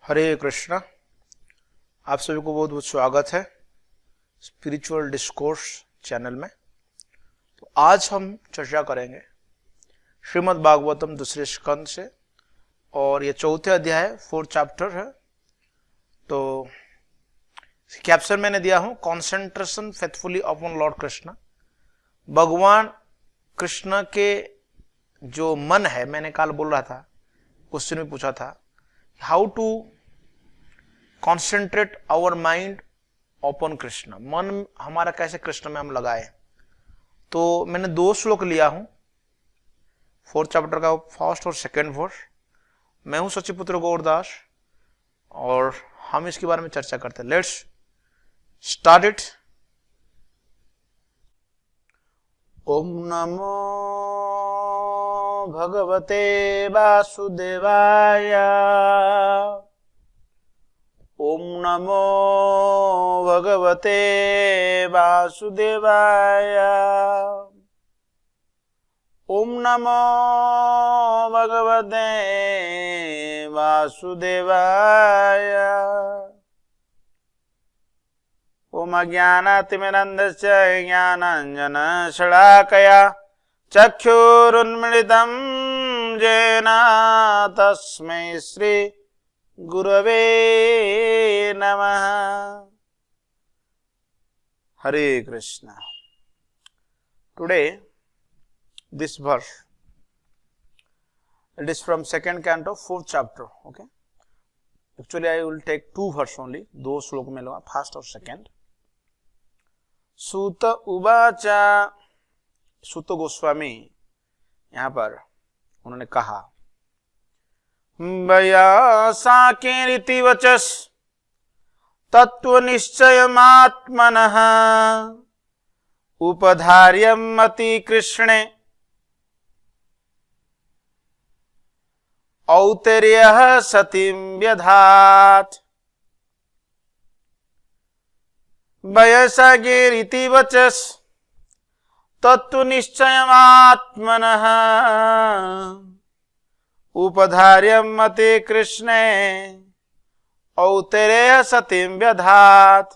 हरे कृष्णा। आप सभी को बहुत बहुत स्वागत है स्पिरिचुअल डिस्कोर्स चैनल में। तो आज हम चर्चा करेंगे श्रीमद् भागवतम दूसरे स्कंद से, और ये चौथे अध्याय 4th चैप्टर है। तो कैप्शन मैंने दिया हूं, concentration faithfully upon Lord Krishna. भगवान कृष्ण के जो मन है, मैंने कल बोल रहा था, क्वेश्चन में पूछा था, how to concentrate our mind upon Krishna, मन हमारा कैसे कृष्ण में हम लगाए। तो मैंने 2 श्लोक लिया हूं 4th चैप्टर का, फर्स्ट और सेकंड वर्स। मैं हूं सचिपुत्र गौरदास और हम इसके बारे में चर्चा करते हैं। Let's start it. ओम नमो भगवते वासुदेवाय। ओम नमो भगवते वासुदेवाय। ओम नमो भगवते वासुदेवाय। ओम अज्ञानातिमिरन्धस्य ज्ञानाञ्जनशलाकया चक्षुरुन्मीलितं येन तस्मै श्री गुरवे नमः। Hare Krishna. Today this verse, it is from 2nd canto 4th chapter. Okay, actually I will take 2 verse only, 2 श्लोक में लूंगा, फर्स्ट और सेकंड। सूत उवाचा, सूत गोस्वामी यहाँ पर उन्होंने कहा, वयासाकेरिति वचस् तत्त्वनिश्चयमात्मनः उपधार्यं मति कृष्णे औत्तर्यः सतिं व्यधात्। वयसागेरिति वचस् तत्त्वनिश्चयमात्मनः उपधार्यं मति कृष्णे औत्तर्यः सतिं व्यधात्।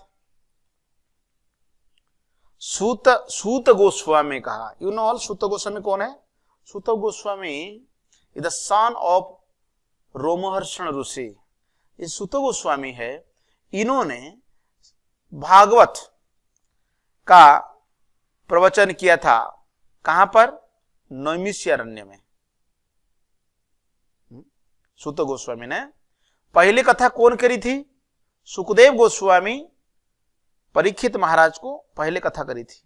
सूत गोस्वामी कहा, you know all Suta Goswami कौन है? Suta Goswami is the son of Romaharshana rishi. ये सूत गोस्वामी है, इन्होंने भागवत का प्रवचन किया था। कहां पर? नैमिषारण्य में। सूत गोस्वामी ने पहली कथा कौन करी थी? सुखदेव गोस्वामी परीक्षित महाराज को पहले कथा करी थी।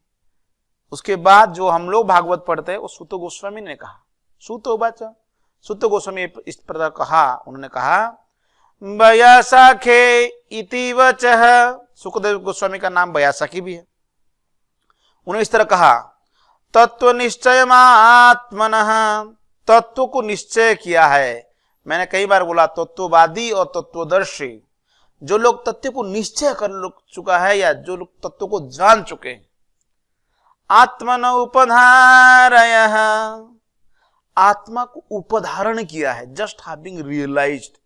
उसके बाद जो हम लोग भागवत पढ़ते हैं वो सूत गोस्वामी ने कहा। सूत उवाचा, सूत गोस्वामी इस प्रकार कहा, उन्होंने कहा, वयासाखे इति वचः। सुखदेव गोस्वामी का नाम वयासाखी भी है। उन्होंने इस तरह कहा, तत्व निश्चयमात्मनः, तत्व को निश्चय किया है। मैंने कई बार बोला, तत्ववादी और तत्वदर्शी, जो लोग तत्व को निश्चय कर चुका है या जो लोग तत्व को जान चुके हैं। आत्मन उपधारयः, आत्मा को उपधारण किया है, जस्ट हैविंग रियलाइज्ड,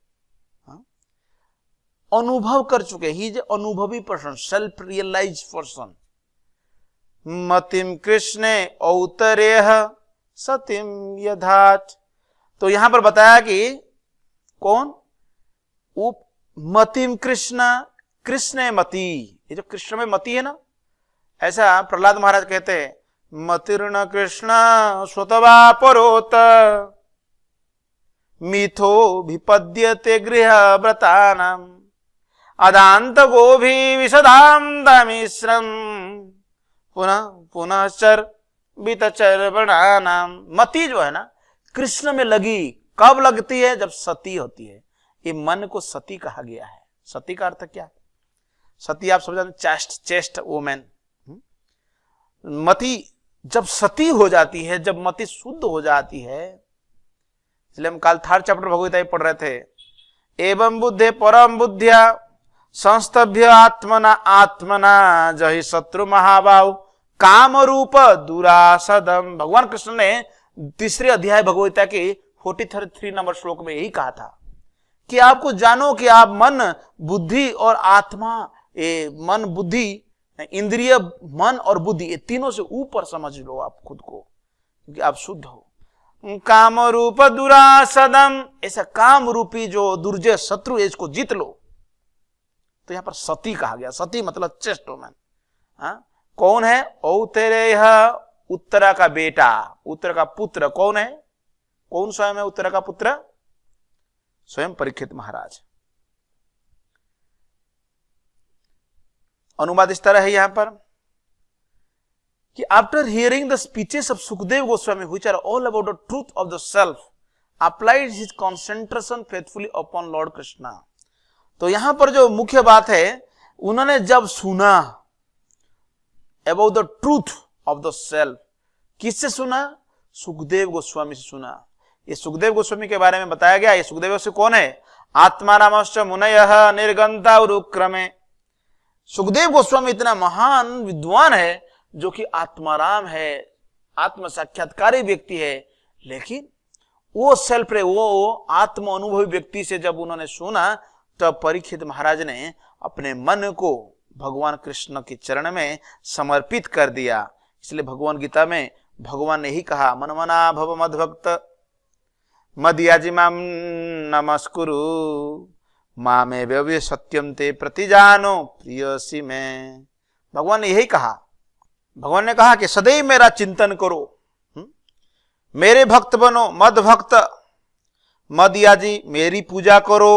अनुभव कर चुके। ही इज अनुभवी पर्सन, सेल्फ रियलाइज पर्सन। मतिम कृष्णे औत्तर्यः सतिं व्यधात्। तो यहां पर बताया कि कौन? मतिम कृष्ण, कृष्ण मति। ये जो कृष्ण में मति है ना, ऐसा प्रहलाद महाराज कहते हैं, मतिर्न कृष्ण स्वतवा परोत मिथो विपद्यते गृह व्रतानाम अदांत गोभी विशदाम दामिश्रम पुनः पुनः चर बीतचर वर्णानाम। मति जो है ना, कृष्ण में लगी। कब लगती है? जब सती होती है। ये मन को सती कहा गया है। सती का अर्थ क्या? सती आप समझ, चेस्ट वोमेन। मति जब सती हो जाती है, जब मति शुद्ध हो जाती है, इसलिए हम कल 3rd चैप्टर भगवद गीता पढ़ रहे थे। एवं बुद्धे परम बुद्धिया संस्तभ्य आत्मना आत्मना जहि शत्रु महाबाहु काम रूप दुरासदम। भगवान कृष्ण ने 3रे अध्याय भगवद गीता के 43 नंबर श्लोक में यही कहा था कि आपको जानो कि आप मन, बुद्धि और आत्मा, मन, बुद्धि, इंद्रिय, मन और बुद्धि, ये तीनों से ऊपर समझ लो आप खुद को, क्योंकि आप शुद्ध हो। काम रूप दुरासदम, ऐसा काम रूपी जो दुर्जय शत्रु है, इसको जीत लो। तो यहां पर सती कहा गया। सती मतलब चेस्ट वुमन। कौन है? औतेरेय, उत्तरा का बेटा, उत्तरा का पुत्र। कौन है? कौन स्वयं है उत्तरा का पुत्र? स्वयं परीक्षित महाराज। अनुवाद इस तरह है यहां पर कि after hearing the speeches of Sukhdev Goswami which are all about the truth of the self, applied his concentration faithfully upon lord Krishna. तो यहां पर जो मुख्य बात है, उन्होंने जब सुना about the truth of the self, किससे सुना? सुखदेव गोस्वामी से सुना। ये सुखदेव गोस्वामी के बारे में बताया गया। ये सुखदेव गोस्वामी कौन है? आत्मारामश्च मुनयः निर्गंता उरुक्रमे। सुखदेव गोस्वामी इतना महान विद्वान है जो कि आत्माराम है, आत्म साक्षात्कारी व्यक्ति है, लेकिन वो सेल्फ रे, वो आत्म अनुभवी व्यक्ति से जब उन्होंने सुना, तब परीक्षित महाराज ने अपने मन को भगवान कृष्ण के चरण में समर्पित कर दिया। इसलिए भगवान गीता में भगवान ने ही कहा, मन मना भव मद्भक्त मदयाजी माम नमस्कुरु मामे व्यव्य सत्यम ते प्रतिजानो प्रियसी में। भगवान ने यही कहा। भगवान ने कहा कि सदैव मेरा चिंतन करो, मेरे भक्त बनो, मद भक्त, मदयाजी, मेरी पूजा करो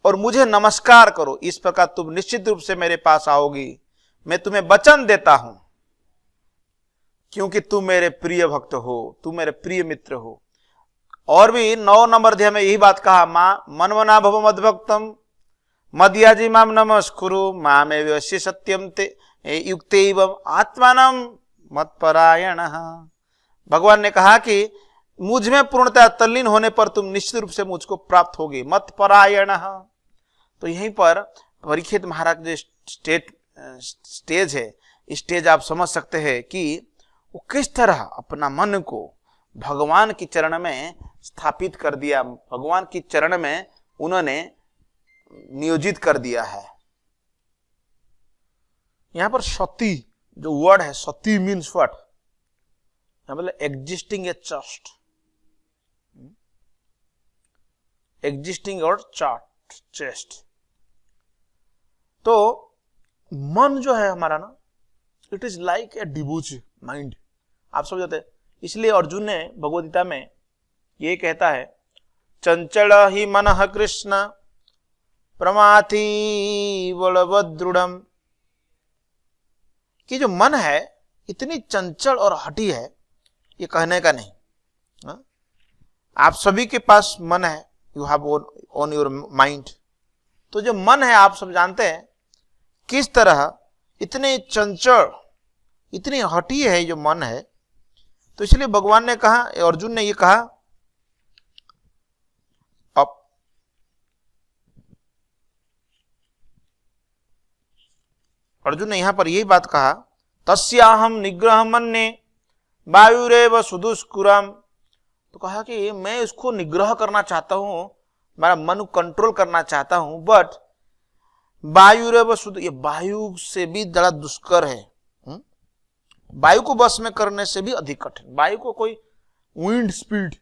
और मुझे नमस्कार करो। इस प्रकार तुम निश्चित रूप से मेरे पास आओगी। मैं तुम्हें वचन देता हूं, क्योंकि तुम मेरे प्रिय भक्त हो, तुम मेरे प्रिय मित्र हो। और भी 9 नंबर अध्याय में यही बात कहा, मां मनमना भव मद्भक्तम मदयाजी माम नमस्कुरु मामे व्यवस्य सत्यम ते युक्तैवम आत्मानं मत्परायणः। भगवान ने कहा कि मुझ में पूर्णतः तल्लीन होने पर तुम निश्चित रूप से मुझको प्राप्त होगी, मत्परायणः। तो यहीं पर परीक्षित महाराज जो स्टेज है, स्टेज आप समझ सकते हैं कि वो किस तरह अपना मन को भगवान के चरण में स्थापित कर दिया, भगवान के चरण में उन्होंने नियोजित कर दिया है। यहां पर सती जो वर्ड है, सती मीन्स व्हाट? मतलब एग्जिस्टिंग ए चस्ट, एग्जिस्टिंग और चेस्ट। तो मन जो है हमारा ना, it is like a debauch mind, आप समझ जाते हैं। इसलिए अर्जुन ने भगवद गीता में ये कहता है, चंचल ही मनः कृष्ण प्रमाथि बलवदृढ़म, कि जो मन है इतनी चंचल और हठी है, ये कहने का नहीं। आप सभी के पास मन है, you have on your mind. तो जो मन है, आप सब जानते हैं किस तरह इतने चंचल, इतनी हठी है जो मन है। तो इसलिए भगवान ने कहा, अर्जुन ने ये कहा, अब अर्जुन ने यहां पर यही बात कहा, तस्याहम निग्रह मन्ये वायुरेव सुदुष्कुरम। तो कहा कि मैं इसको निग्रह करना चाहता हूं, मेरा मन कंट्रोल करना चाहता हूं, बट वायुरेव सुद, ये वायु से भी बड़ा दुष्कर है। वायु को बस में करने से भी अधिक कठिन। वायु को कोई विंड स्पीड,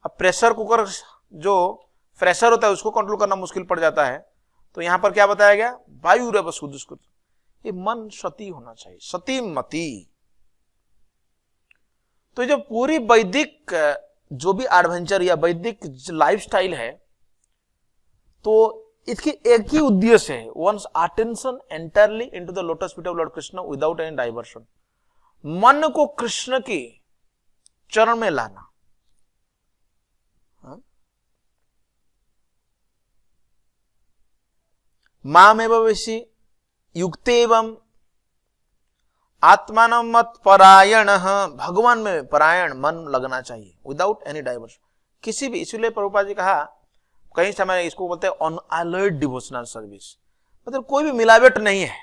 अब प्रेशर कुकर जो प्रेशर होता है उसको कंट्रोल करना मुश्किल पड़ जाता है। तो यहां पर क्या बताया गया? वायु रेव सुदुष्कृत। ये मन सती होना चाहिए, सती मति। तो जो पूरी वैदिक जो भी एडवेंचर या वैदिक लाइफस्टाइल है, तो इसकी एक ही उद्देश्य है, once attention entirely into the lotus feet of lord Krishna without any diversion. मन को कृष्ण के चरण में लाना। मामेव वैसी युक्तेवम आत्मानं मत परायण, भगवान में परायण मन लगना चाहिए विदाउट एनी डाइवर्शन, किसी भी। इसलिए प्रभुपाद जी कहा, कहीं समय इसको बोलते हैं अनअलॉयड डिवोशनल सर्विस, मतलब कोई भी मिलावट नहीं है।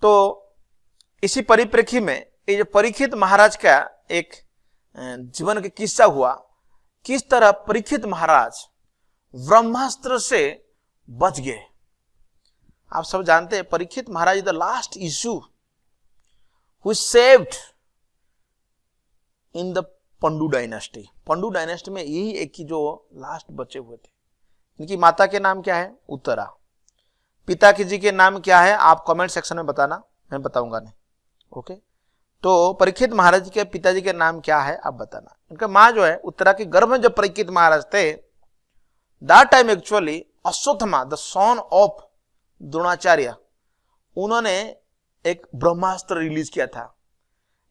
तो इसी परिप्रेक्षी में ये जो परीक्षित महाराज का एक जीवन का किस्सा हुआ, किस तरह परीक्षित महाराज ब्रह्मास्त्र से बच गए। आप सब जानते हैं Parikshit Maharaj the last issue who saved in the Pandu dynasty. Pandu dynasty में यही एक ही जो लास्ट बचे हुए थे। इनकी माता के नाम क्या है? उत्तरा। पिता की जी के नाम क्या है? आप कमेंट सेक्शन में बताना, मैं बताऊंगा नहीं। ओके, तो परीक्षित महाराज के पिताजी के नाम क्या है आप बताना। इनका माँ जो है उत्तरा के गर्भ में जब परीक्षित महाराज थे, that time actually Ashwatthama the son of Dronacharya, उन्होंने एक ब्रह्मास्त्र रिलीज किया था।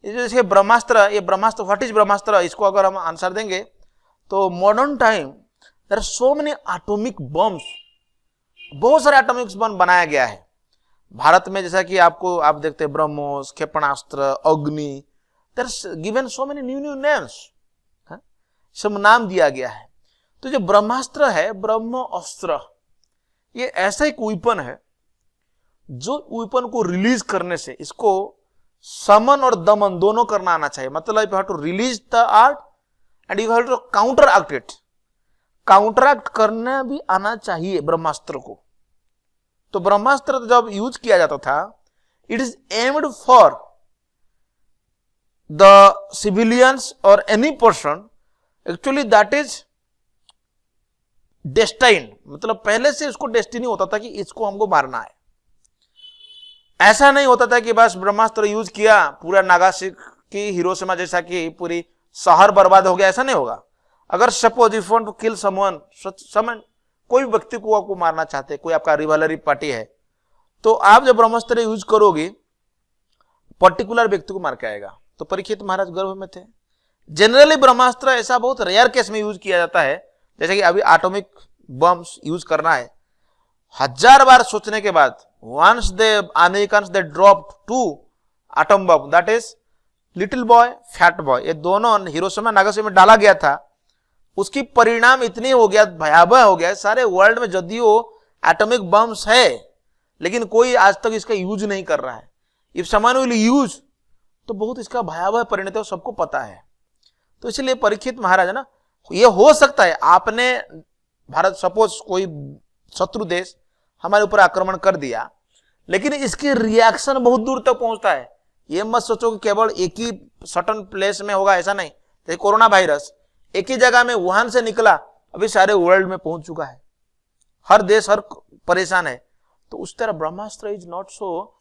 जैसे ब्रह्मास्त्र, ये ब्रह्मास्त्र, व्हाट इज ब्रह्मास्त्र, इसको अगर हम आंसर देंगे तो modern time there are so many atomic bombs, बहुत सारे एटॉमिक बम बनाया गया है भारत में। जैसा कि आप देखते हैं ब्रह्मोस, क्षेपणास्त्र, Agni, there are given so many new names, सब नाम दिया गया है। तो जो ब्रह्मास्त्र है, ब्रह्म अस्त्र, ये ऐसा एक वेपन है जो वेपन को रिलीज करने से इसको समन और दमन दोनों करना आना चाहिए। मतलब you have to release the art and you have to counteract it, counteract करना भी आना चाहिए ब्रह्मास्त्र को। तो ब्रह्मास्त्र जब यूज किया जाता था, it is aimed for the civilians और any person, actually that is destined, मतलब पहले से इसको डेस्टिनी होता था कि इसको हमको मारना है। ऐसा नहीं होता था कि बस ब्रह्मास्त्र यूज किया, पूरा नागासाकी, हिरोशिमा जैसा कि पूरी शहर बर्बाद हो गया, ऐसा नहीं होगा। अगर suppose if want to kill someone, कोई व्यक्ति को आपको मारना चाहते, कोई आपका रिवलरी पार्टी है, तो आप जब ब्रह्मास्त्र यूज करोगे पर्टिकुलर व्यक्ति को मार के आएगा। तो परीक्षित महाराज गर्भ में थे। जनरली ब्रह्मास्त्र ऐसा बहुत रेयर केस में यूज किया जाता है, जैसे कि अभी एटॉमिक बम्स यूज करना है, 1000 बार सोचने के बाद once the Americans they dropped 2 atom bomb, that is little boy, fat boy, ये दोनों हिरोशिमा नागासाकी में डाला गया था। उसकी परिणाम इतनी हो गया, भयावह हो गया, सारे वर्ल्ड में जदियो एटॉमिक बम्स है लेकिन कोई आज तक इसका यूज नहीं कर रहा है। इफ समवन विल यूज तो बहुत इसका भयावह परिणति है, सबको पता है। तो इसलिए परीक्षित महाराज है ना, ये हो सकता है आपने भारत, सपोज कोई शत्रु देश हमारे ऊपर आक्रमण कर दिया, लेकिन इसकी रिएक्शन बहुत दूर तक पहुंचता है। ये मत सोचो कि केवल एक ही सर्टेन प्लेस में होगा, ऐसा नहीं। जैसे कोरोना वायरस एक ही जगह में वुहान से निकला, अभी सारे वर्ल्ड में पहुंच चुका है, हर देश हर परेशान है। तो उस तरह ब्रह्मास्त्र इज नॉट सो,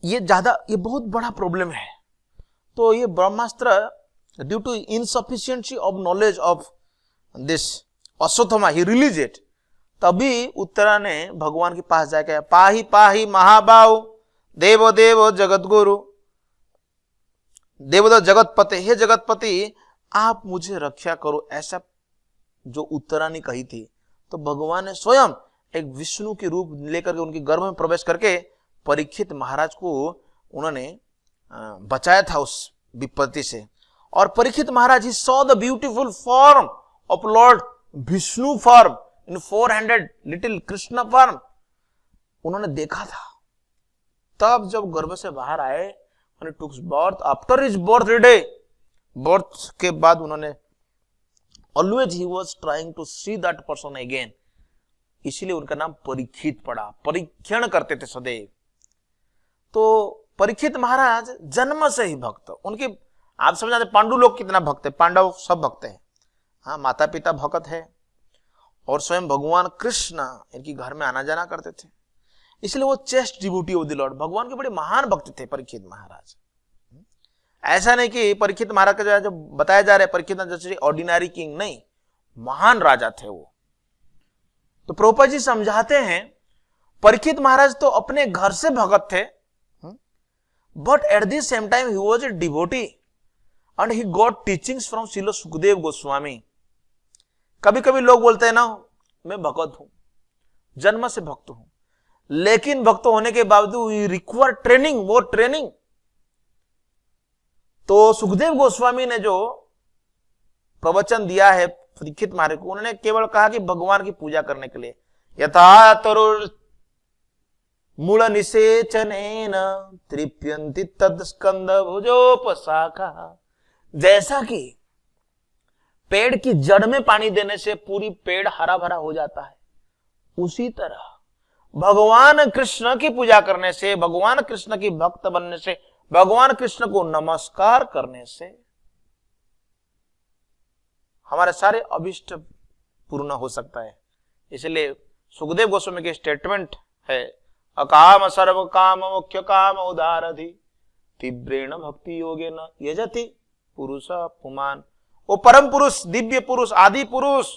ये बहुत बड़ा प्रॉब्लम है। तो ये Brahmastra due to insufficiency of knowledge of this Ashwatthama, he release it. तभी उत्तरा ने भगवान के पास जाकर पाही पाही महाबाहु देव देव जगत गुरु देवदेव जगतपति, हे जगतपति आप मुझे रक्षा करो, ऐसा जो उत्तरा ने कही थी। तो भगवान ने स्वयं एक विष्णु के रूप लेकर के उनके गर्भ में प्रवेश करके परीक्षित महाराज को उन्होंने बचाया था उस विपत्ति से। और Parikshit Maharaj he saw the beautiful form of lord Vishnu form in 400 little Krishna form, उन्होंने देखा था। तब जब गर्भ से बाहर आए, took birth after his birthday, birth के बाद उन्होंने always he was trying to see that person again, इसीलिए उनका नाम परीक्षित पड़ा, परीक्षण करते थे सदैव। तो परीक्षित महाराज जन्म से ही भक्त, उनके आप समझ जाते पांडु लोग कितना भक्त है, पांडव सब भक्त है, हाँ माता पिता भक्त है और स्वयं भगवान कृष्ण इनके घर में आना जाना करते थे, इसलिए वो chest devotee of the lord, भगवान के बड़े महान भक्त थे परीक्षित महाराज। ऐसा नहीं कि परीक्षित महाराज का जो बताया जा रहा है परीक्षित जैसे ऑर्डिनरी किंग, नहीं, महान राजा थे वो। तो प्रभुपाद जी समझाते हैं परीक्षित महाराज तो अपने घर से भगत थे, but at the same time he was a devotee and he got teachings from Srila Sukhdev Goswami. कभी कभी लोग बोलते हैं ना मैं भगत हूं, जन्म से भक्त हूं, लेकिन भक्त होने के बावजूद रिक्वायर ट्रेनिंग, वो ट्रेनिंग। तो सुखदेव गोस्वामी ने जो प्रवचन दिया है परीक्षित महाराज को, उन्होंने केवल कहा कि भगवान की पूजा करने के लिए, यथा तरुर मूल निषेचनेन तृप्यन्ति तद स्कंद भुजोपशाखा, जैसा कि पेड़ की जड़ में पानी देने से पूरी पेड़ हरा भरा हो जाता है, उसी तरह भगवान कृष्ण की पूजा करने से, भगवान कृष्ण की भक्त बनने से, भगवान कृष्ण को नमस्कार करने से हमारे सारे अभिष्ट पूर्ण हो सकता है। इसलिए सुखदेव गोस्वामी के स्टेटमेंट है, अकाम सर्व काम मुख्य काम उदारधि तीव्रेण भक्ति योगेन यजति पुरुष पुमान। वो परम पुरुष, दिव्य पुरुष, आदि पुरुष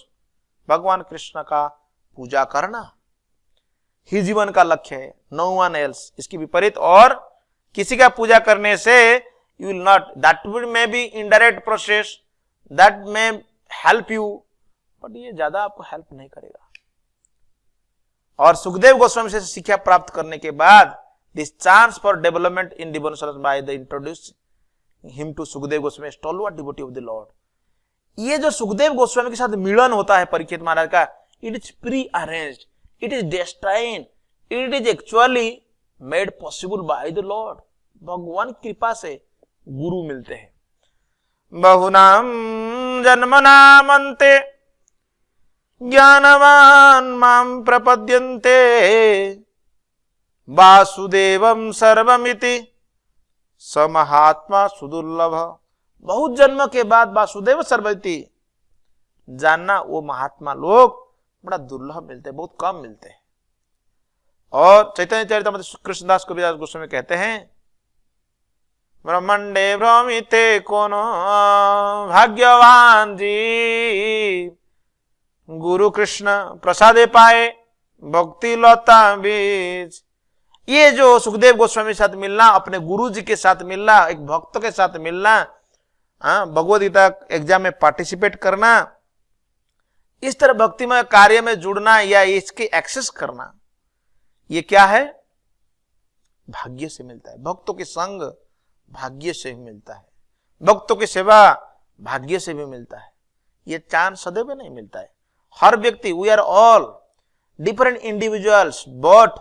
भगवान कृष्ण का पूजा करना ही जीवन का लक्ष्य है, नो वन एल्स। इसकी विपरीत और किसी का पूजा करने से you will not, that will may be indirect process, that may help you, but ये ज्यादा आपको हेल्प नहीं करेगा। और सुखदेव गोस्वामी से शिक्षा प्राप्त करने के बाद this chance for development in devotion by the introduce him to Sukhdev Goswami stalwart devotee of the lord. ये जो सुखदेव गोस्वामी के साथ मिलन होता है परीक्षित महाराज का, it is pre arranged, it is destined, it is actually made possible by the lord. भगवान की कृपा से गुरु मिलते हैं। बहुनाम जन्मनामन्ते ज्ञानवान माम प्रपद्यन्ते वासुदेवम सर्वमिति स महात्मा सुदुर्लभ। बहुत जन्म के बाद वासुदेव सर्वमिति जानना, वो महात्मा लोग बड़ा दुर्लभ मिलते हैं, बहुत कम मिलते हैं। और चैतन्य चरितामृत कृष्णदास कबीरदास गोस्वामी कहते हैं, ब्रह्मंडे भ्रमिते कोनो भाग्यवान जी गुरु कृष्ण प्रसादे पाए भक्ति लता बीज। ये जो सुखदेव गोस्वामी के साथ मिलना, अपने गुरु जी के साथ मिलना, एक भक्त के साथ मिलना, भगवद गीता एग्जाम में पार्टिसिपेट करना, इस तरह भक्तिमय कार्य में जुड़ना या इसके एक्सेस करना, ये क्या है? भाग्य से मिलता है। भक्तों के संग भाग्य से भी मिलता है, भक्तों की सेवा भाग्य से भी मिलता है। ये चांस सदैव नहीं मिलता है। हर व्यक्ति, we are all different individuals but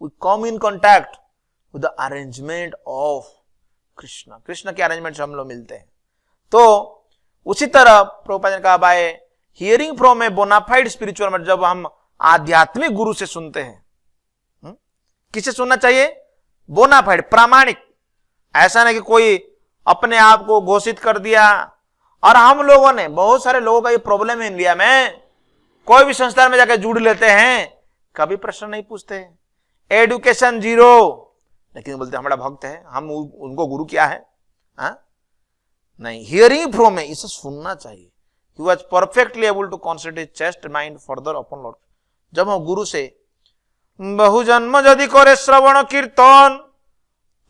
we come in contact with the arrangement of Krishna. Krishna के अरेंजमेंट से हम लोग मिलते हैं। तो उसी तरह प्रभुपाद ने कहा, by hearing from a bonafide spiritual, जब हम आध्यात्मिक गुरु से सुनते हैं, किसे सुनना चाहिए? बोनाफाइड, प्रामाणिक। ऐसा नहीं कि कोई अपने आप को घोषित कर दिया। और हम लोगों ने, बहुत सारे लोगों का ये प्रॉब्लम है इंडिया में, कोई भी संस्थान में जाकर जुड़ लेते हैं, कभी प्रश्न नहीं पूछते, एडुकेशन जीरो, लेकिन बोलते हमारा भक्त है, हम उनको गुरु क्या है? नहीं, हियरिंग फ्रॉम, इसे सुनना चाहिए। He was perfectly able to concentrate his chest mind further upon Lord। जब हम गुरु से बहु जन्म यदि करे श्रवण कीर्तन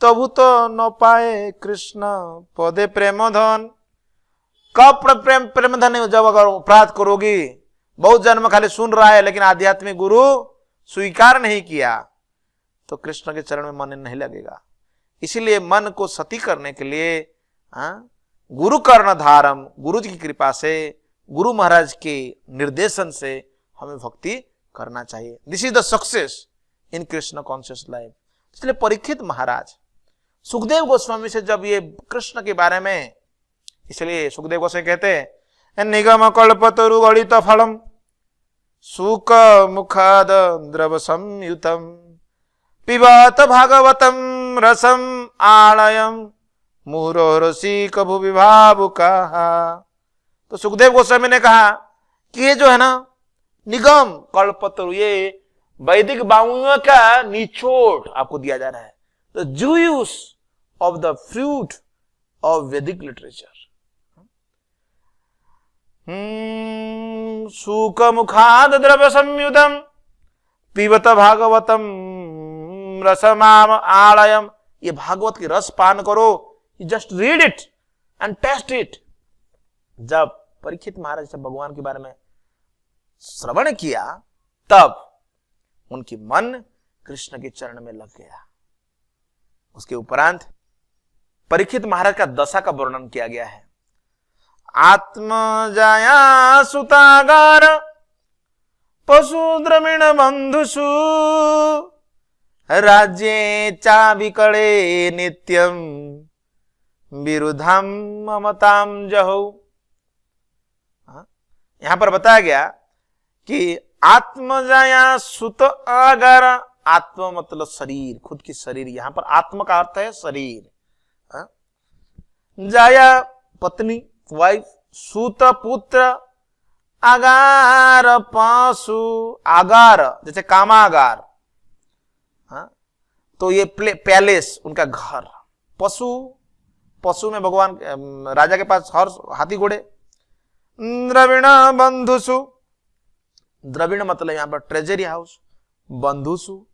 तबु तो न पाए कृष्ण पदे प्रेम धन। कब प्रेम धन? जब अगर अपराध करोगी, बहुत जन्म खाली सुन रहा है लेकिन आध्यात्मिक गुरु स्वीकार नहीं किया, तो कृष्ण के चरण में मन नहीं लगेगा। इसीलिए मन को सती करने के लिए गुरु कर्ण धारम, गुरु जी की कृपा से, गुरु महाराज के निर्देशन से हमें भक्ति करना चाहिए। This is the success in Krishna conscious life. इसलिए परीक्षित महाराज सुखदेव गोस्वामी से जब ये कृष्ण के बारे में, इसलिए सुखदेव गोस्वामी कहते हैं, निगम कल्पतरु गणित फलम सुख मुखाद द्रव संयुतम पिबत भागवतम रसम आलयम मुहुरसी कभु विभावुका। तो सुखदेव गोस्वामी ने कहा कि ये जो है ना निगम कल्पतरु, ये वैदिक वांग्मय का निचोड़ आपको दिया जा रहा है, the juice of the fruit of वैदिक लिटरेचर। सुख मुखाद द्रव्य संयुतम पीबत भागवतम रसमाम आलयम। ये भागवत की रस पान करो, just read it and test it. जब परीक्षित महाराज से भगवान के बारे में श्रवण किया, तब उनकी मन कृष्ण के चरण में लग गया। उसके उपरांत परीक्षित महाराज का दशा का वर्णन किया गया है। आत्मजाया सुतागार पशु द्रविण बंधुषु राज्ये चा विकड़े नित्यम विरुद्धम ममताम जहो। यहां पर बताया गया कि आत्मजाया सुत अगर, आत्म मतलब शरीर, खुद की शरीर, यहां पर आत्म का अर्थ है शरीर, जाया पत्नी वाइफ, सूत पुत्र, आगार पासु, आगार जैसे कामागार, तो ये पैलेस उनका घर, पशु, पशु में भगवान राजा के पास हर हाथी घोड़े, द्रविण बंधुसु, द्रविण मतलब यहां पर ट्रेजरी हाउस, बंधुसु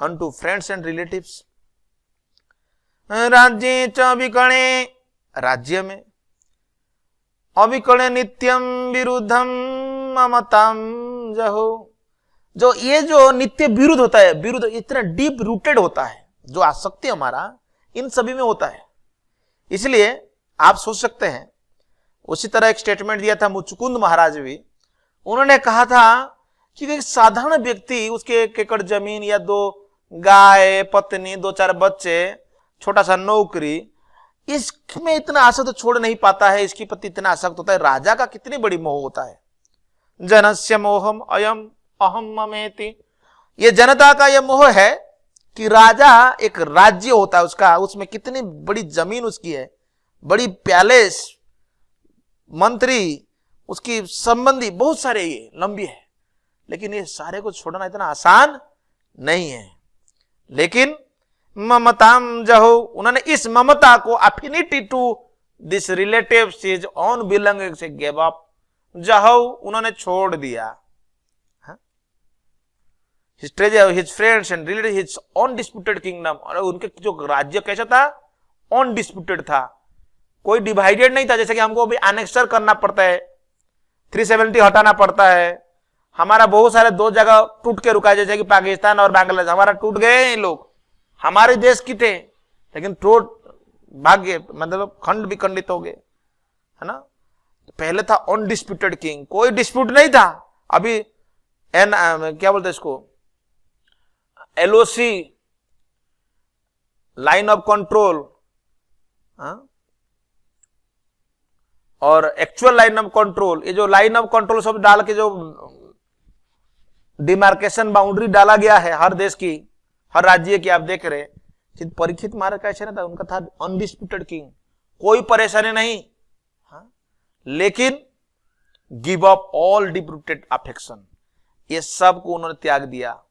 अनटू फ्रेंड्स एंड रिलेटिव्स, राज्य च विकणे, राज्य में, अविकणे नित्यम विरुद्धम ममताम जहो, जो ये जो नित्य विरुद्ध होता है, विरुद्ध इतना डीप रूटेड होता है, जो आसक्ति हमारा इन सभी में होता है। इसलिए आप सोच सकते हैं, उसी तरह एक स्टेटमेंट दिया था मुचुकुंद महाराज भी, उन्होंने कहा था कि एक साधारण व्यक्ति, उसके 1 एकड़ जमीन या 2 गाय, पत्नी, 2-4 बच्चे, छोटा सा नौकरी, इसमें इतना आसक्त छोड़ नहीं पाता है, इसके प्रति इतना आसक्त होता है। राजा का कितनी बड़ी मोह होता है, जनस्य मोहम अयम अहम ममेति, ये जनता का यह मोह है कि राजा एक राज्य होता है उसका, उसमें कितनी बड़ी जमीन उसकी है, बड़ी पैलेस, मंत्री, उसकी संबंधी बहुत सारे, ये लंबी है, लेकिन ये सारे को छोड़ना इतना आसान नहीं है। लेकिन ममताम जहो, उन्होंने इस ममता को, affinity to this relative his own belonging से गिव अप, जहो उन्होंने छोड़ दिया, his treasure, his friends and relatives, his undisputed kingdom, और उनके जो राज्य कैसा था, अनडिस्प्यूटेड था, कोई डिवाइडेड नहीं था, जैसे कि हमको अभी एनेक्सर करना पड़ता है, 370 हटाना पड़ता है, हमारा बहुत सारे 2 जगह टूट के रुका है, जैसे कि पाकिस्तान और बांग्लादेश, हमारा टूट गए हैं लोग, हमारे देश की थे, लेकिन टूट भाग्य मतलब खंड भी खंडित हो गए, है ना। पहले था अनडिस्प्यूटेड किंग, कोई डिस्प्यूट नहीं था। अभी क्या बोलते हैं इसको, LOC, लाइन ऑफ कंट्रोल, और एक्चुअल लाइन ऑफ कंट्रोल, ये जो लाइन ऑफ कंट्रोल सब डाल के जो डिमार्केशन बाउंड्री डाला गया है हर देश की, हर राज्य की, आप देख रहे हैं, परीक्षित महाराज का ऐसा नहीं था, उनका था अनडिस्प्यूटेड किंग, कोई परेशानी नहीं, लेकिन give up all deep rooted affection, ये सब को उन्होंने त्याग दिया,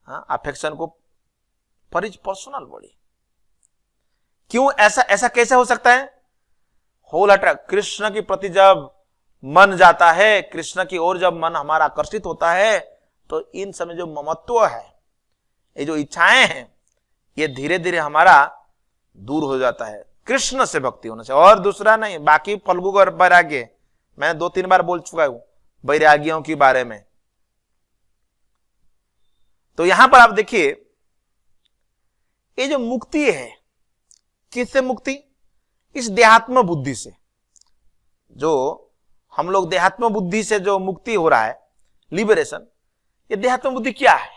अफेक्शन को, पर्सनल बॉडी। क्यों ऐसा कैसे हो सकता है? होल अट्रैक्ट, कृष्ण के प्रति जब मन जाता है, कृष्ण की ओर जब मन हमारा आकर्षित होता है, तो इन समय जो ममत्व है, ये जो इच्छाएं हैं, ये धीरे धीरे हमारा दूर हो जाता है कृष्ण से भक्ति होने से, और दूसरा नहीं। बाकी फल्गु और वैराग्य मैं 2-3 बार बोल चुका हूं वैरागियों के बारे में। तो यहां पर आप देखिए, ये जो मुक्ति है, किससे मुक्ति? इस देहात्म बुद्धि से, जो हम लोग देहात्म बुद्धि से जो मुक्ति हो रहा है, लिबरेशन, ये देहात्म बुद्धि क्या है?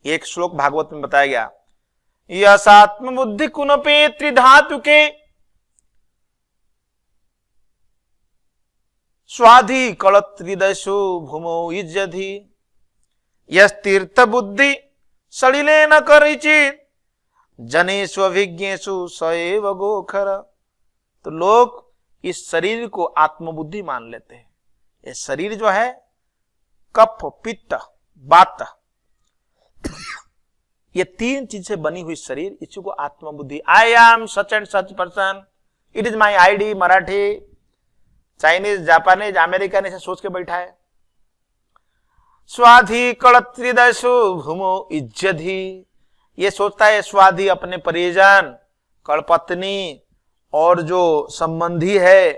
एक श्लोक भागवत में बताया गया, यसात्म बुद्धि कुनपे त्रिधातु के स्वाधि कलत्रिदशु भूमो इज्जधि, यस्तीर्थ बुद्धि सलिले न करिचित जनेषु अभिज्ञेषु सएव गोखर। तो लोग इस शरीर को आत्मबुद्धि मान लेते हैं। ये शरीर जो है, कफ, पित्त, वात, ये 3 चीज से बनी हुई शरीर, इसी को आत्मबुद्धि, I am such and such person, it is my ID, Marathi, Chinese, Japanese, American ऐसे सोच के बैठा है। स्वाधि कलत्रिदशु भूमो इज्जधि, ये सोचता है स्वाधि अपने परिजन, कड़पत्नी और जो संबंधी है,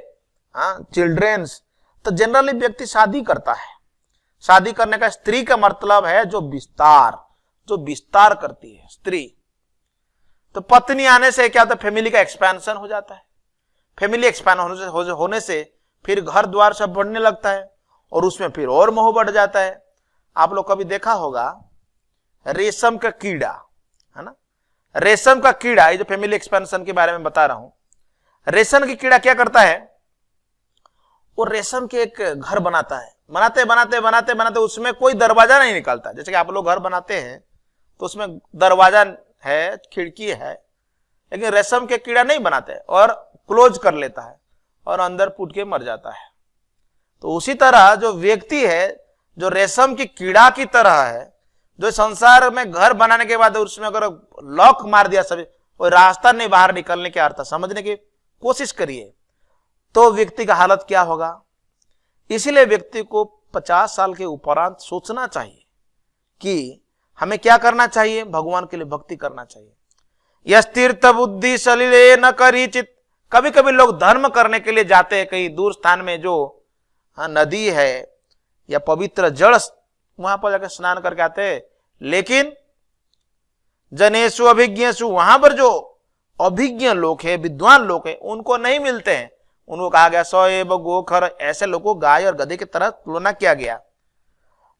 चिल्ड्रेन्स। तो जनरली व्यक्ति शादी करता है, शादी करने का स्त्री का मतलब है जो विस्तार करती है स्त्री। तो पत्नी आने से क्या होता है? फैमिली का एक्सपेंशन हो जाता है। फैमिली एक्सपेंड होने से फिर घर द्वार सब बढ़ने लगता है, और उसमें फिर और मोह बढ़ जाता है। आप लोग कभी देखा होगा, रेशम का कीड़ा, है ना, रेशम का कीड़ा, ये जो फैमिली एक्सपेंशन के बारे में बता रहा हूं, रेशम की कीड़ा क्या करता है, वो रेशम के एक घर बनाता है, बनाते बनाते बनाते बनाते उसमें कोई दरवाजा नहीं निकलता। जैसे कि आप लोग घर बनाते हैं तो उसमें दरवाजा है, खिड़की है, लेकिन रेशम के कीड़ा नहीं बनाते और क्लोज कर लेता है और अंदर फूट के मर जाता है। तो उसी तरह जो व्यक्ति है, जो रेशम की कीड़ा की तरह है, जो संसार में घर बनाने के बाद उसमें अगर लॉक मार दिया, सभी कोई रास्ता नहीं बाहर निकलने के अर्थ समझने की कोशिश करिए, तो व्यक्ति का हालत क्या होगा। इसीलिए व्यक्ति को 50 साल के उपरांत सोचना चाहिए कि हमें क्या करना चाहिए, भगवान के लिए भक्ति करना चाहिए। यस्तीर्थ बुद्धि सलिले न करीचित। कभी कभी लोग धर्म करने के लिए जाते हैं कहीं दूर स्थान में, जो नदी है या पवित्र जल, वहां पर जाकर स्नान करके आते हैं, लेकिन जनेशु अभिज्ञेशु, वहां पर जो अभिज्ञ लोग हैं, विद्वान लोग हैं, उनको नहीं मिलते हैं। उनको कहा गया सएव गोखर, ऐसे लोगों को गाय और गधे की तरह तुलना किया गया।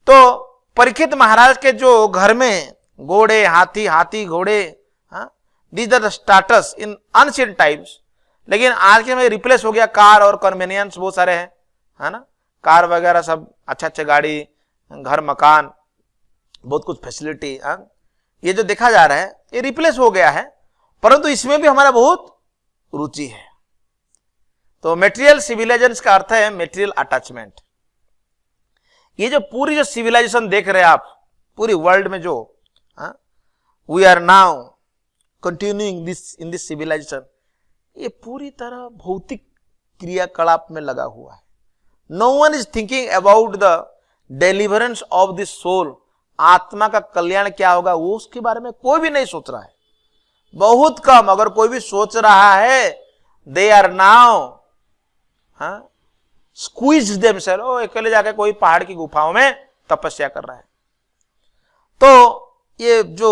तो परीक्षित महाराज के जो घर में घोड़े, हाथी, हाथी घोड़े, these are the status in unseen times, लेकिन आज के में रिप्लेस हो गया कार और कन्वीनियंस बहुत सारे हैं, है ना, कार वगैरह सब, अच्छे अच्छे गाड़ी, घर मकान, बहुत कुछ फैसिलिटी, ये जो देखा जा रहा है ये रिप्लेस हो गया है, परंतु इसमें भी हमारा बहुत रुचि है। तो मेटेरियल सिविलाइजेशन का अर्थ है मेटेरियल अटैचमेंट। ये जो पूरी जो सिविलाइजेशन देख रहे हैं आप पूरी वर्ल्ड में, जो we are now continuing this in this civilisation, ये पूरी तरह भौतिक क्रियाकलाप में लगा हुआ है। No one is thinking about the deliverance of the soul. आत्मा का कल्याण क्या होगा वो उसके बारे में कोई भी नहीं सोच रहा है, बहुत कम। अगर कोई भी सोच रहा है, they are now squeeze themselves, अकेले जाके कोई पहाड़ की गुफाओं में तपस्या कर रहा है। तो ये जो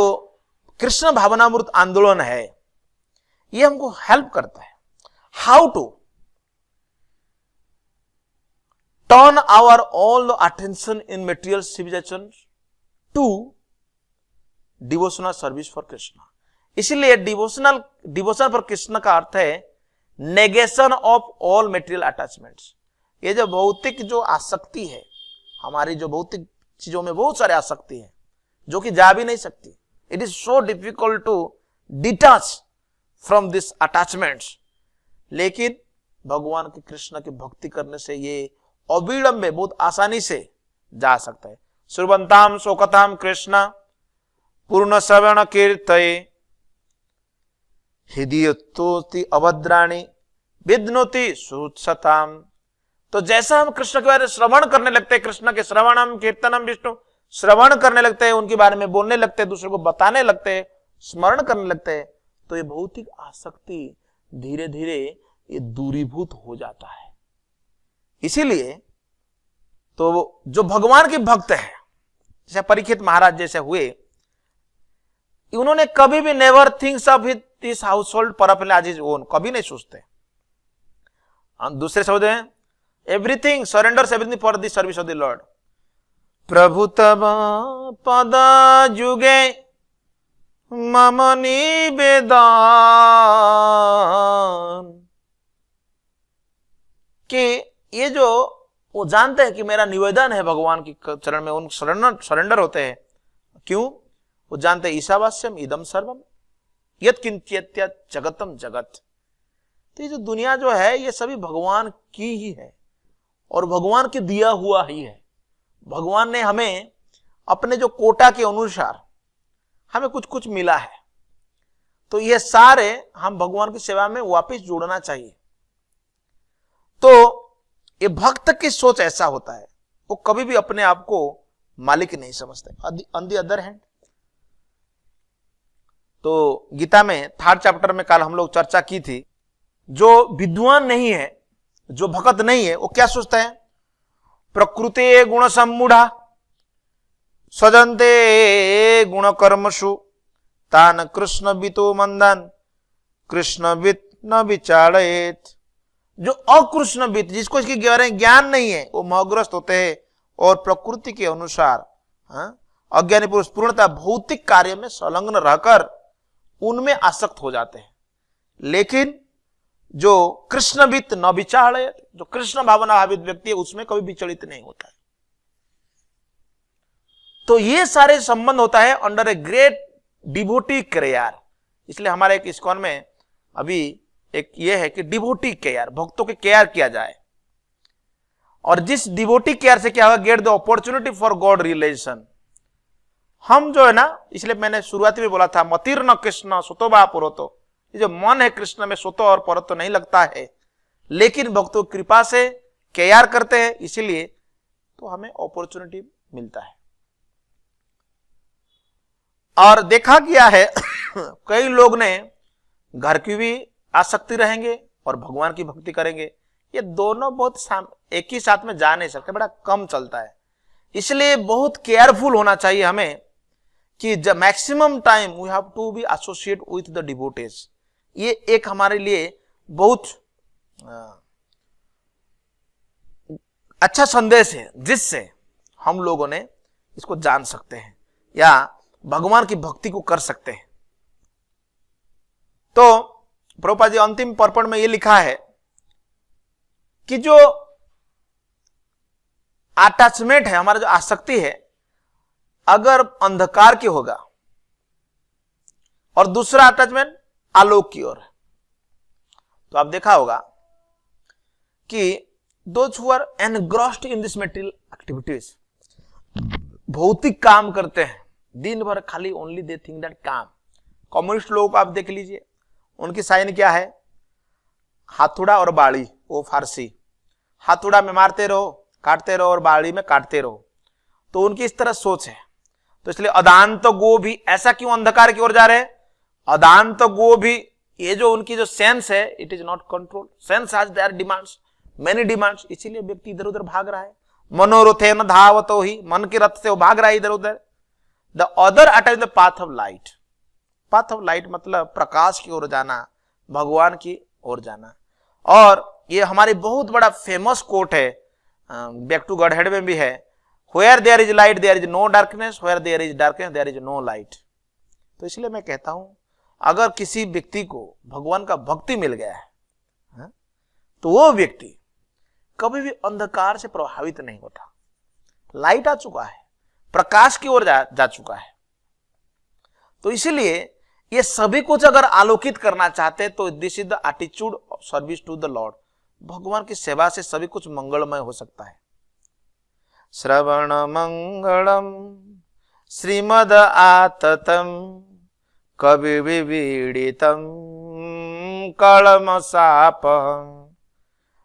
कृष्ण भावनामृत आंदोलन है, ये हमको हेल्प करता है how to turn our all the attention in material civilisation to devotional service for Krishna. इसलिए डिवोशन फॉर कृष्ण का अर्थ है negation of all material attachments. ये जो भौतिक जो आसक्ति है, हमारी जो भौतिक चीजों में बहुत सारे आसक्ति है जो कि जा भी नहीं सकती। It is so difficult to detach from this attachments, लेकिन भगवान के कृष्ण की भक्ति करने से ये अविलंबे बहुत आसानी से जा सकता है। श्रुवंताम शोकताम कृष्ण पूर्ण श्रवण कीर्तये हृदयोति अभद्राणि विद्नोति सुत्सताम। तो जैसा हम कृष्ण के बारे में श्रवण करने लगते हैं, कृष्ण के श्रवणम कीर्तनम विष्णु श्रवण करने लगते हैं, उनके बारे में बोलने लगते हैं, दूसरे को बताने लगते हैं, स्मरण करने लगते हैं, तो ये भौतिक आसक्ति धीरे धीरे ये दूरीभूत हो जाता है। इसीलिए तो जो भगवान के भक्त है, जैसे परीक्षित महाराज जैसे हुए, उन्होंने कभी भी never thinks of his household people as his own, कभी नहीं सोचते। दूसरे शब्द हैं everything surrenders everything for the service of the lord. प्रभु तब पद जुगे मम निवेदन, कि ये जो वो जानते हैं कि मेरा निवेदन है भगवान की चरण में, उन सरेंडर होते हैं। क्यों? वो जानते हैं ईशावास्यम इदम सर्वम यत् किंचित जगतम जगत। तो ये जो दुनिया जो है ये सभी भगवान की ही है और भगवान के दिया हुआ ही है। भगवान ने हमें अपने जो कोटा के अनुसार हमें कुछ कुछ मिला है, तो ये सारे हम भगवान की सेवा में वापस जोड़ना चाहिए। तो ये भक्त की सोच ऐसा होता है, वो कभी भी अपने आप को मालिक नहीं समझते। ऑन द अदर हैंड, तो गीता में 3rd चैप्टर में कल हम लोग चर्चा की थी, जो विद्वान नहीं है, जो भक्त नहीं है, वो क्या सोचता है? प्रकृते गुण सम्मूढ़ा सजन्ते गुण कर्मसु तान कृष्ण बितो मंदन कृष्ण बित न विचारेत। जो अकृष्णवित, जिसको इसके बारे में ज्ञान नहीं है, वो मोहग्रस्त होते हैं और प्रकृति के अनुसार अज्ञानी पुरुष पूर्णतः भौतिक कार्य में संलग्न रहकर उनमें आसक्त हो जाते हैं। लेकिन जो कृष्णवित न विचालयत, जो कृष्ण भावना भावित व्यक्ति है उसमें कभी विचलित नहीं होता है। तो ये सारे संबंध होता है under a great devotee care. इसलिए हमारे एक इस्कॉन में अभी एक ये है कि डिवोटी केयर, भक्तों के केयर किया जाए। और जिस डिवोटी केयर से क्या होगा, get the opportunity for God realisation. हम जो है ना, इसलिए मैंने शुरुआती में बोला था मतिर्न कृष्ण सुतो बा पुरोतो, ये जो मन है कृष्ण में सुतो और परतो नहीं लगता है, लेकिन भक्तों की कृपा से केयर करते हैं, इसीलिए तो हमें अपॉर्चुनिटी मिलता है। और देखा गया है कई लोग ने घर की भी आसक्ति रहेंगे और भगवान की भक्ति करेंगे, ये दोनों बहुत एक ही साथ में जा नहीं सकते, बड़ा कम चलता है। इसलिए बहुत केयरफुल होना चाहिए हमें कि maximum time we have to be associate with the devotees. ये एक हमारे लिए बहुत अच्छा संदेश है जिससे हम लोगों ने इसको जान सकते हैं या भगवान की भक्ति को कर सकते हैं। तो प्रभुपाद जी अंतिम पर्पण में ये लिखा है कि जो अटैचमेंट है, हमारा जो आसक्ति है, अगर अंधकार की होगा और दूसरा अटैचमेंट आलोक की ओर है, तो आप देखा होगा कि those who are engrossed in this material activities, भौतिक काम करते हैं दिन भर, खाली ओनली दे थिंक दैट काम। कम्युनिस्ट लोगों को आप देख लीजिए, उनकी साइन क्या है, हाथुड़ा और बाड़ी, वो फारसी, हाथुड़ा में मारते रहो काटते रहो और बाड़ी में काटते रहो, तो उनकी इस तरह सोच है। तो इसलिए अदांत गो भी ऐसा क्यों अंधकार की ओर जा रहे हैं, अदांत गो भी ये जो उनकी जो सेंस है, it is not control, sense has their demands, many demands, इसीलिए व्यक्ति इधर उधर भाग रहा है। मनोरथे न धावतो ही, मन के रथ से वो भाग रहा है इधर उधर। The other attach the path of light, path of light मतलब प्रकाश की ओर जाना, भगवान की ओर जाना। और ये हमारी बहुत बड़ा फेमस कोट है, बैक टू गॉड हेड में भी है, where there is light there is no darkness, where there is darkness there is no light. तो इसलिए मैं कहता हूं अगर किसी व्यक्ति को भगवान का भक्ति मिल गया है तो वो व्यक्ति कभी भी अंधकार से प्रभावित नहीं होता, लाइट आ चुका है, प्रकाश की ओर जा चुका है। तो इसीलिए ये सभी कुछ अगर आलोकित करना चाहते तो this is the attitude of service to the lord. भगवान की सेवा से सभी कुछ मंगलमय हो सकता है। श्रवण मंगलम श्रीमद आततम कवि विवीडितम कलम साप।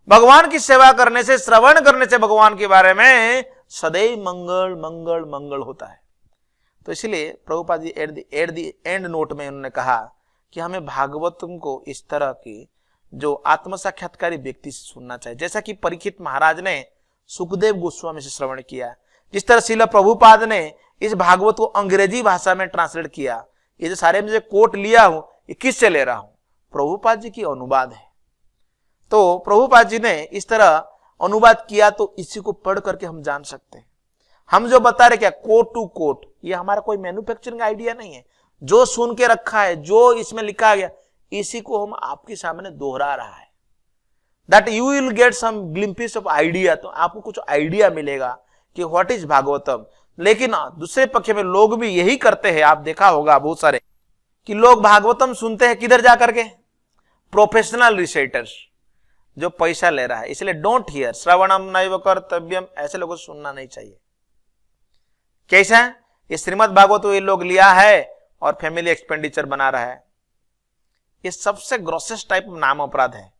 भगवान की सेवा करने से, श्रवण करने से भगवान के बारे में सदैव मंगल मंगल मंगल होता है। तो इसलिए Prabhupada ji at the end note में उन्होंने कहा कि हमें भागवतम को इस तरह की जो आत्म साक्षात्कारी व्यक्ति से सुनना चाहिए, जैसा कि परीक्षित महाराज ने सुखदेव गोस्वामी से श्रवण किया, जिस तरह श्रील प्रभुपाद ने इस भागवत को अंग्रेजी भाषा में ट्रांसलेट किया। ये जो सारे मुझे कोट लिया हूं, ये किससे ले रहा हूं, प्रभुपाद जी की अनुवाद है। तो प्रभुपाद जी ने इस तरह अनुवाद किया, तो इसी को पढ़ करके हम जान सकते हैं। हम जो बता रहे क्या कोट टू कोट, ये हमारा कोई मैन्युफैक्चरिंग आइडिया नहीं है, जो सुन के रखा है, जो इसमें लिखा गया, इसी को हम आपके सामने दोहरा रहा है। That you will get some glimpse of idea, तो आपको कुछ आइडिया मिलेगा कि व्हाट इज भागवतम। लेकिन दूसरे पक्ष में लोग भी यही करते हैं, आप देखा होगा बहुत सारे कि लोग भागवतम सुनते हैं किधर जाकर के, प्रोफेशनल रिसाइटर्स जो पैसा ले रहा है। इसलिए डोंट हियर श्रवणम नैव कर्तव्यम, ऐसे लोगों को सुनना नहीं चाहिए। कैसा है ये श्रीमद् भागवत, ये लोग लिया है और फैमिली एक्सपेंडिचर बना रहा है। ये सबसे ग्रोसेस्ट टाइप नाम अपराध है।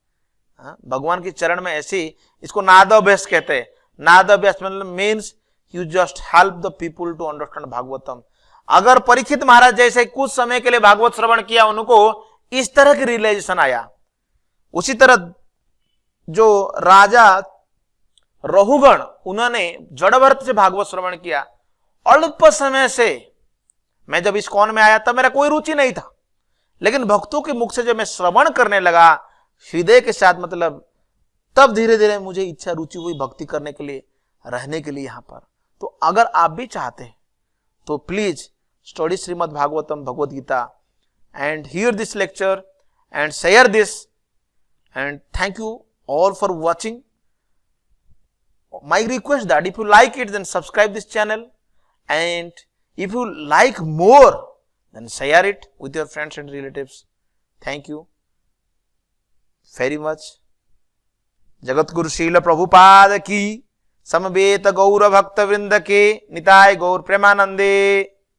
भगवान के चरण में ऐसी, इसको नादाभ्यास कहते हैं। नादाभ्यास मतलब means you just help the people to understand Bhagavatam. अगर परीक्षित महाराज जैसे कुछ समय के लिए भागवत श्रवण किया, उनको इस तरह की रियलाइजेशन आया, उसी तरह जो राजा रघुगण, उन्होंने जड़भरत से भागवत श्रवण किया। अल्प समय से, मैं जब इस कौन में आया तब मेरा कोई रुचि नहीं था, लेकिन भक्तों के मुख से जब मैं श्रवण करने लगा हृदय के साथ, मतलब तब धीरे धीरे मुझे इच्छा रुचि हुई भक्ति करने के लिए, रहने के लिए यहाँ पर। तो अगर आप भी चाहते हैं तो please study Shrimad Bhagavatam, Bhagavad Gita, and hear this lecture and share this and thank you all for watching. My request that if you like it, then subscribe this channel, and if you like more, then share it with your friends and relatives. Thank you very much. Jagat Guru शील प्रभुपाद की, समवेत गौर भक्त वृंद के, निताय गौर प्रेमानंदे।